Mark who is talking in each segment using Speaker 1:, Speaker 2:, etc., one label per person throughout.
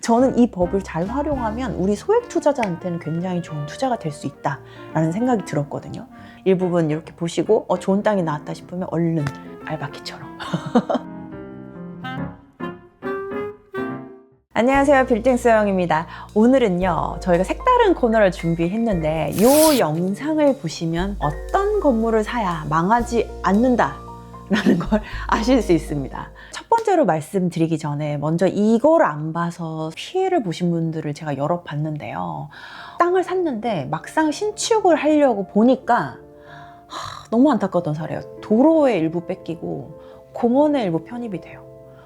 Speaker 1: 저는 이 법을 잘 활용하면 우리 소액 투자자한테는 굉장히 좋은 투자가 될 수 있다라는 생각이 들었거든요. 일부분 이렇게 보시고 좋은 땅이 나왔다 싶으면 얼른 알바키처럼. 안녕하세요, 빌딩스영입니다. 오늘은요, 저희가 색다른 코너를 준비했는데 이 영상을 보시면 어떤 건물을 사야 망하지 않는다 라는 걸 아실 수 있습니다. 첫 번째로 말씀드리기 전에 먼저 이걸 안 봐서 피해를 보신 분들을 제가 여러 봤는데요. 땅을 샀는데 막상 신축을 하려고 보니까 너무 안타까웠던 사례예요. 도로의 일부 뺏기고 공원의 일부 편입이 돼요.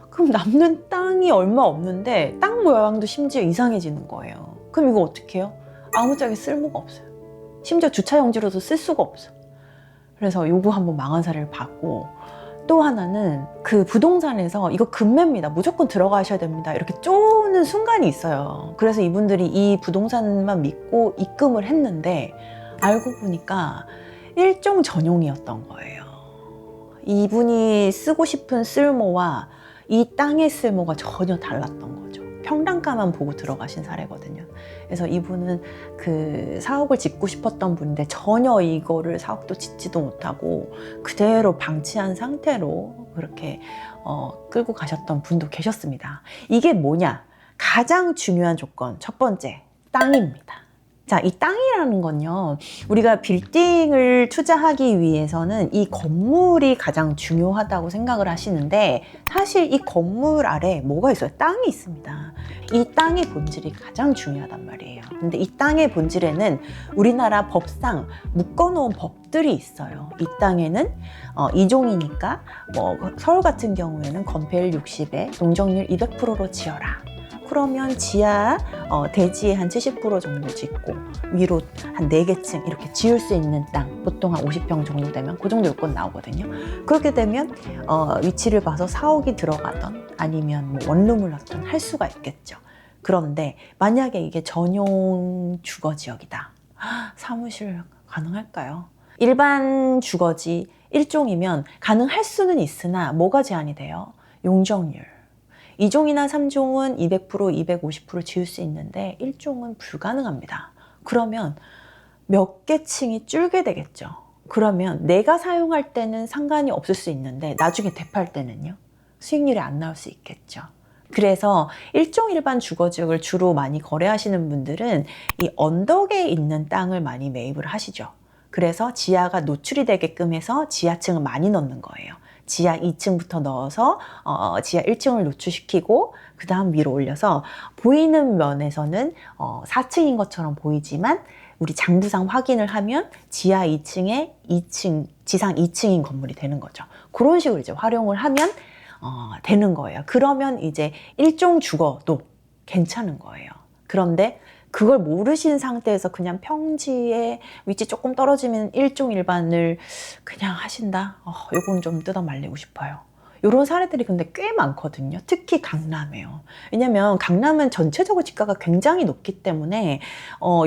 Speaker 1: 그럼 남는 땅이 얼마 없는데 땅 모양도 심지어 이상해지는 거예요. 그럼 이거 어떻게 해요? 아무짝에 쓸모가 없어요. 심지어 주차용지로도 쓸 수가 없어요. 그래서 요거 한번 망한 사례를 봤고, 또 하나는 그 부동산에서 이거 금매입니다, 무조건 들어가셔야 됩니다, 이렇게 쪼는 순간이 있어요. 그래서 이분들이 이 부동산만 믿고 입금을 했는데 알고 보니까 일종 전용이었던 거예요. 이분이 쓰고 싶은 쓸모와 이 땅의 쓸모가 전혀 달랐던 거죠. 평당가만 보고 들어가신 사례거든요. 그래서 이분은 그 사옥을 짓고 싶었던 분인데 전혀 이거를 사옥도 짓지도 못하고 그대로 방치한 상태로 그렇게 끌고 가셨던 분도 계셨습니다. 이게 뭐냐? 가장 중요한 조건, 첫 번째, 땅입니다. 자, 이 땅이라는 건요, 우리가 빌딩을 투자하기 위해서는 이 건물이 가장 중요하다고 생각을 하시는데, 사실 이 건물 아래 뭐가 있어요? 땅이 있습니다. 이 땅의 본질이 가장 중요하단 말이에요. 근데 이 땅의 본질에는 우리나라 법상 묶어놓은 법들이 있어요. 이 땅에는 이종이니까 서울 같은 경우에는 건폐율 60에 농정률 200%로 지어라. 그러면 지하 대지에 한 70% 정도 짓고 위로 한 4개층 이렇게 지을 수 있는 땅, 보통 한 50평 정도 되면 그 정도 요건 나오거든요. 그렇게 되면 위치를 봐서 사옥이 들어가던 아니면 뭐 원룸을 넣던 할 수가 있겠죠. 그런데 만약에 이게 전용 주거지역이다, 사무실 가능할까요? 일반 주거지 1종이면 가능할 수는 있으나 뭐가 제한이 돼요? 용적률. 2종이나 3종은 200%, 250% 지을 수 있는데 1종은 불가능합니다. 그러면 몇 개 층이 줄게 되겠죠. 그러면 내가 사용할 때는 상관이 없을 수 있는데 나중에 대파할 때는요, 수익률이 안 나올 수 있겠죠. 그래서 1종 일반 주거지역을 주로 많이 거래하시는 분들은 이 언덕에 있는 땅을 많이 매입을 하시죠. 그래서 지하가 노출이 되게끔 해서 지하층을 많이 넣는 거예요. 지하 2층부터 넣어서 지하 1층을 노출시키고 그 다음 위로 올려서 보이는 면에서는 4층인 것처럼 보이지만 우리 장부상 확인을 하면 지하 2층에 지상 2층인 건물이 되는 거죠. 그런 식으로 이제 활용을 하면 되는 거예요. 그러면 이제 일종 주거도 괜찮은 거예요. 그런데 그걸 모르신 상태에서 그냥 평지에 위치 조금 떨어지면 일종 일반을 그냥 하신다? 요건 좀 뜯어 말리고 싶어요. 이런 사례들이 근데 꽤 많거든요. 특히 강남에요. 왜냐면 강남은 전체적으로 지가가 굉장히 높기 때문에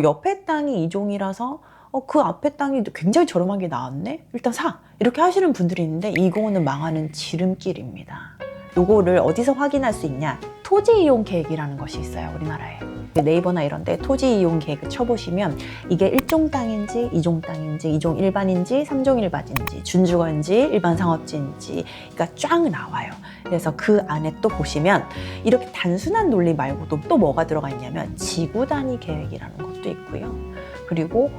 Speaker 1: 옆에 땅이 이종이라서 그 앞에 땅이 굉장히 저렴하게 나왔네? 일단 사! 이렇게 하시는 분들이 있는데 이거는 망하는 지름길입니다. 요거를 어디서 확인할 수 있냐? 토지 이용 계획이라는 것이 있어요, 우리나라에. 네이버나 이런 데 토지 이용 계획을 쳐보시면 이게 1종 땅인지 2종 땅인지 2종 일반인지 3종 일반인지 준주거인지 일반 상업지인지 그러니까 쫙 나와요. 그래서 그 안에 또 보시면 이렇게 단순한 논리 말고도 또 뭐가 들어가 있냐면 지구 단위 계획이라는 것도 있고요. 그리고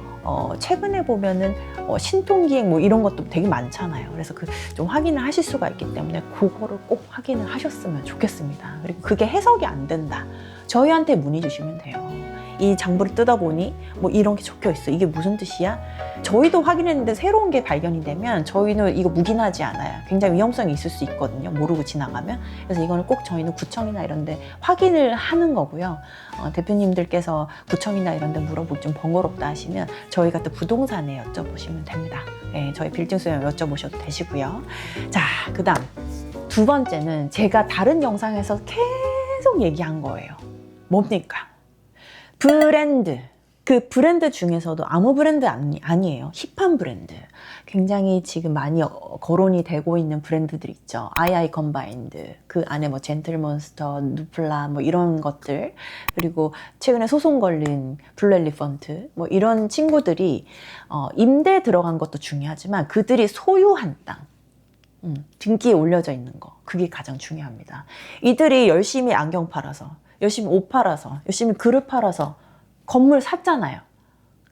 Speaker 1: 최근에 보면은 신통기획 뭐 이런 것도 되게 많잖아요. 그래서 그 좀 확인을 하실 수가 있기 때문에 그거를 꼭 확인을 하셨으면 좋겠습니다. 그리고 그게 해석이 안 된다, 저희한테 문의 주시면 돼요. 이 장부를 뜯어보니 뭐 이런 게 적혀 있어, 이게 무슨 뜻이야? 저희도 확인했는데 새로운 게 발견이 되면 저희는 이거 묵인하지 않아요. 굉장히 위험성이 있을 수 있거든요, 모르고 지나가면. 그래서 이거는 꼭 저희는 구청이나 이런 데 확인을 하는 거고요. 대표님들께서 구청이나 이런 데 물어보기 좀 번거롭다 하시면 저희 같은 부동산에 여쭤보시면 됩니다. 네, 저희 빌딩소에 여쭤보셔도 되시고요. 자, 그 다음 두 번째는 제가 다른 영상에서 계속 얘기한 거예요. 뭡니까? 브랜드. 그 브랜드 중에서도 아무 브랜드 아니에요. 힙한 브랜드. 굉장히 지금 많이 거론이 되고 있는 브랜드들 있죠. 아이아이 컨바인드, 그 안에 뭐 젠틀몬스터, 누플라 뭐 이런 것들, 그리고 최근에 소송 걸린 블루엘리펀트 뭐 이런 친구들이 임대 들어간 것도 중요하지만 그들이 소유한 땅, 등기에 올려져 있는 거, 그게 가장 중요합니다. 이들이 열심히 안경 팔아서, 열심히 옷 팔아서, 열심히 그릇 팔아서 건물 샀잖아요.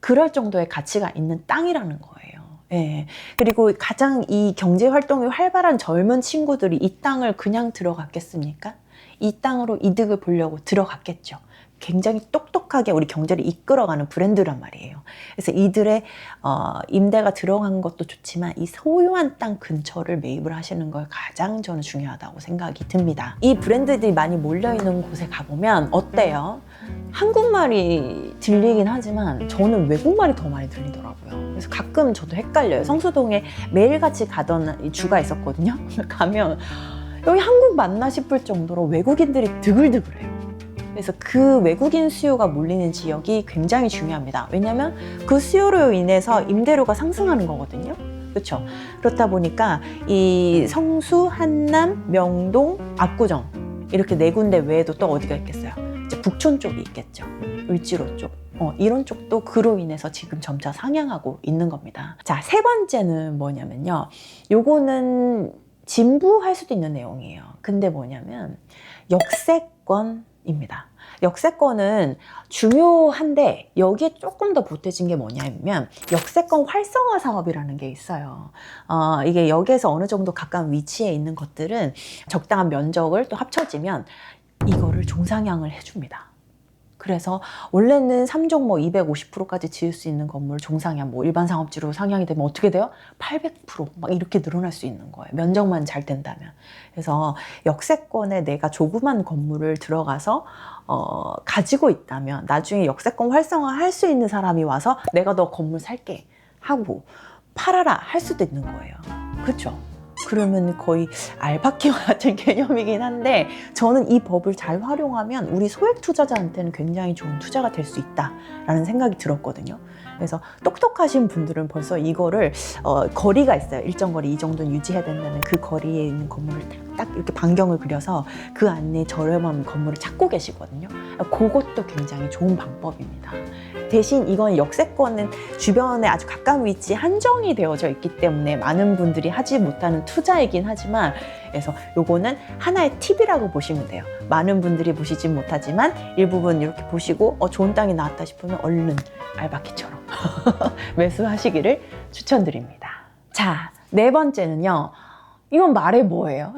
Speaker 1: 그럴 정도의 가치가 있는 땅이라는 거예요. 예. 그리고 가장 이 경제 활동이 활발한 젊은 친구들이 이 땅을 그냥 들어갔겠습니까? 이 땅으로 이득을 보려고 들어갔겠죠. 굉장히 똑똑하게 우리 경제를 이끌어가는 브랜드란 말이에요. 그래서 이들의 임대가 들어간 것도 좋지만 이 소유한 땅 근처를 매입을 하시는 걸 가장 저는 중요하다고 생각이 듭니다. 이 브랜드들이 많이 몰려있는 곳에 가보면 어때요? 한국말이 들리긴 하지만 저는 외국말이 더 많이 들리더라고요. 그래서 가끔 저도 헷갈려요. 성수동에 매일같이 가던 주가 있었거든요. 가면 여기 한국 맞나 싶을 정도로 외국인들이 드글드글해요. 그래서 그 외국인 수요가 몰리는 지역이 굉장히 중요합니다. 왜냐하면 그 수요로 인해서 임대료가 상승하는 거거든요. 그렇죠? 그렇다 보니까 이 성수, 한남, 명동, 압구정 이렇게 네 군데 외에도 또 어디가 있겠어요? 이제 북촌 쪽이 있겠죠. 을지로 쪽. 이런 쪽도 그로 인해서 지금 점차 상향하고 있는 겁니다. 자, 세 번째는 뭐냐면요. 요거는 진부할 수도 있는 내용이에요. 근데 뭐냐면 역세권입니다. 역세권은 중요한데 여기에 조금 더 보태진 게 뭐냐면 역세권 활성화 사업이라는 게 있어요. 이게 역에서 어느 정도 가까운 위치에 있는 것들은 적당한 면적을 또 합쳐지면 이거를 종상향을 해줍니다. 그래서 원래는 3종 뭐 250%까지 지을 수 있는 건물 종상향, 뭐 일반 상업지로 상향이 되면 어떻게 돼요? 800%막 이렇게 늘어날 수 있는 거예요. 면적만 잘 된다면. 그래서 역세권에 내가 조그만 건물을 들어가서 가지고 있다면 나중에 역세권 활성화 할 수 있는 사람이 와서 내가 너 건물 살게 하고 팔아라 할 수도 있는 거예요. 그렇죠? 그러면 거의 알바끼와 같은 개념이긴 한데 저는 이 법을 잘 활용하면 우리 소액 투자자한테는 굉장히 좋은 투자가 될 수 있다라는 생각이 들었거든요. 그래서 똑똑하신 분들은 벌써 이거를 거리가 있어요. 일정 거리 이 정도는 유지해야 된다는 그 거리에 있는 건물을 딱 이렇게 반경을 그려서 그 안에 저렴한 건물을 찾고 계시거든요. 그것도 굉장히 좋은 방법입니다. 대신 이건 역세권은 주변에 아주 가까운 위치에 한정이 되어져 있기 때문에 많은 분들이 하지 못하는 투자이긴 하지만 그래서 요거는 하나의 팁이라고 보시면 돼요. 많은 분들이 보시진 못하지만 일부분 이렇게 보시고 좋은 땅이 나왔다 싶으면 얼른 알바키처럼 매수하시기를 추천드립니다. 자, 네 번째는요. 이건 말해 뭐예요?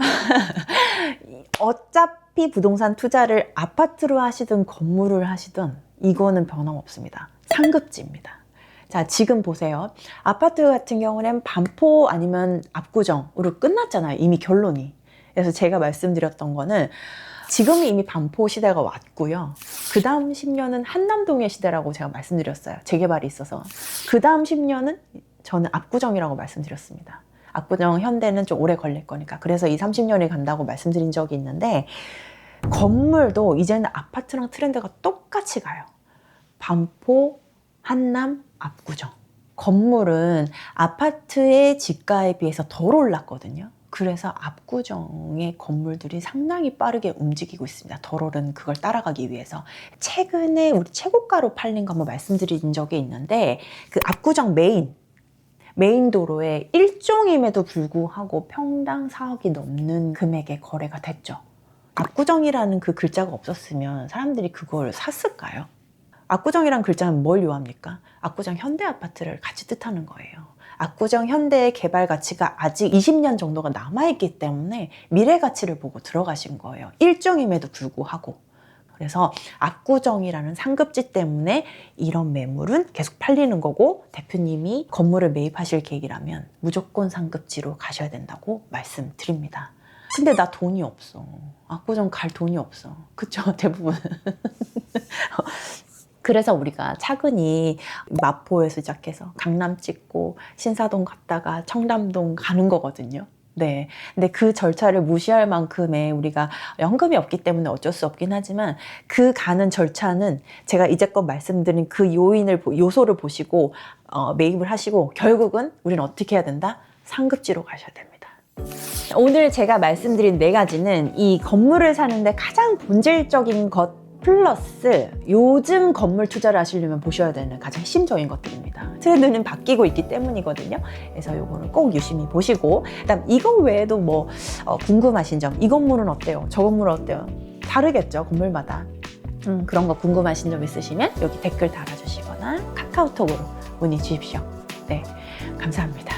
Speaker 1: 어차피 부동산 투자를 아파트로 하시든 건물을 하시든 이거는 변함없습니다. 상급지입니다. 자, 지금 보세요. 아파트 같은 경우는 반포 아니면 압구정으로 끝났잖아요. 이미 결론이. 그래서 제가 말씀드렸던 거는 지금이 이미 반포 시대가 왔고요. 그 다음 10년은 한남동의 시대라고 제가 말씀드렸어요. 재개발이 있어서. 그 다음 10년은 저는 압구정이라고 말씀드렸습니다. 압구정 현대는 좀 오래 걸릴 거니까. 그래서 이 30년이 간다고 말씀드린 적이 있는데 건물도 이제는 아파트랑 트렌드가 똑같이 가요. 반포, 한남, 압구정. 건물은 아파트의 집가에 비해서 덜 올랐거든요. 그래서 압구정의 건물들이 상당히 빠르게 움직이고 있습니다. 덜 오른 그걸 따라가기 위해서. 최근에 우리 최고가로 팔린 거 한번 말씀드린 적이 있는데 그 압구정 메인 도로에 1종임에도 불구하고 평당 4억이 넘는 금액의 거래가 됐죠. 압구정이라는 그 글자가 없었으면 사람들이 그걸 샀을까요? 압구정이란 글자는 뭘 요합니까? 압구정 현대 아파트를 같이 뜻하는 거예요. 압구정 현대의 개발 가치가 아직 20년 정도가 남아있기 때문에 미래 가치를 보고 들어가신 거예요. 1종임에도 불구하고. 그래서 압구정이라는 상급지 때문에 이런 매물은 계속 팔리는 거고 대표님이 건물을 매입하실 계획이라면 무조건 상급지로 가셔야 된다고 말씀드립니다. 근데 나 돈이 없어. 압구정 갈 돈이 없어. 그쵸? 대부분. 그래서 우리가 차근히 마포에서 시작해서 강남 찍고 신사동 갔다가 청담동 가는 거거든요. 네. 근데 그 절차를 무시할 만큼의 우리가 현금이 없기 때문에 어쩔 수 없긴 하지만 그 가는 절차는 제가 이제껏 말씀드린 그 요소를 보시고 매입을 하시고 결국은 우리는 어떻게 해야 된다? 상급지로 가셔야 됩니다. 오늘 제가 말씀드린 4가지는 이 건물을 사는데 가장 본질적인 것 플러스 요즘 건물 투자를 하시려면 보셔야 되는 가장 핵심적인 것들입니다. 트렌드는 바뀌고 있기 때문이거든요. 그래서 요거는 꼭 유심히 보시고, 그다음 이거 외에도 뭐 궁금하신 점, 이 건물은 어때요? 저 건물은 어때요? 다르겠죠, 건물마다. 그런 거 궁금하신 점 있으시면 여기 댓글 달아주시거나 카카오톡으로 문의 주십시오. 네, 감사합니다.